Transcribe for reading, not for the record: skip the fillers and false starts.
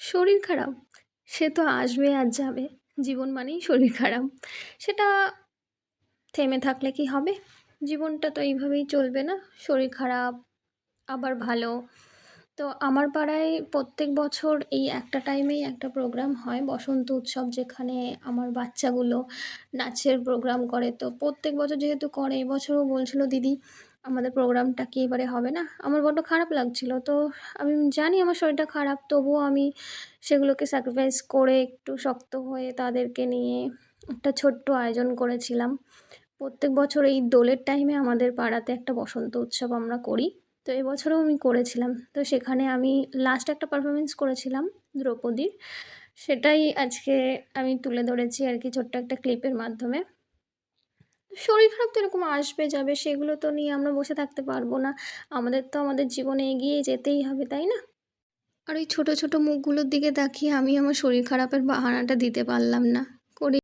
শরীর খারাপ? সে তো আসবে আর যাবে। জীবন মানেই শরীর খারাপ। সেটা থেমে থাকলে কি হবে? জীবনটা তো এইভাবেই চলবে না? শরীর খারাপ, আবার ভালো। তো আমার পাড়ায় প্রত্যেক বছর এই একটা টাইমেই একটা প্রোগ্রাম হয়, বসন্ত উৎসব, যেখানে আমার বাচ্চাগুলো নাচের প্রোগ্রাম করে। তো প্রত্যেক বছর যেহেতু করে, এবছরও বলছিল, "দিদি, আমাদের প্রোগ্রামটা কি এবারে হবে না?" আমার বড্ড খারাপ লাগছিল। তো আমি জানি আমার শরীরটা খারাপ, তবুও আমি সেগুলোকে স্যাক্রিফাইস করে একটু শক্ত হয়ে তাদেরকে নিয়ে একটা ছোট্ট আয়োজন করেছিলাম। প্রত্যেক বছর এই দোলের টাইমে আমাদের পাড়াতে একটা বসন্ত উৎসব আমরা করি। তো এবছরেও আমি করেছিলাম। তো সেখানে আমি লাস্ট একটা পারফরম্যান্স করেছিলাম দ্রৌপদীর। সেটাই আজকে আমি তুলে ধরেছি আরকি ছোট্ট একটা ক্লিপের মাধ্যমে। শরীর খারাপ তো এরকম আসবে যাবে, সেগুলো তো নিয়ে আমরা বসে থাকতে পারবো না। আমাদের তো আমাদের জীবনে এগিয়ে যেতেই হবে, তাই না? আর ওই ছোট, ছোট মুখগুলোর দিকে তাকিয়ে আমি আমার শরীর খারাপের বাহানাটা দিতে পারলাম না।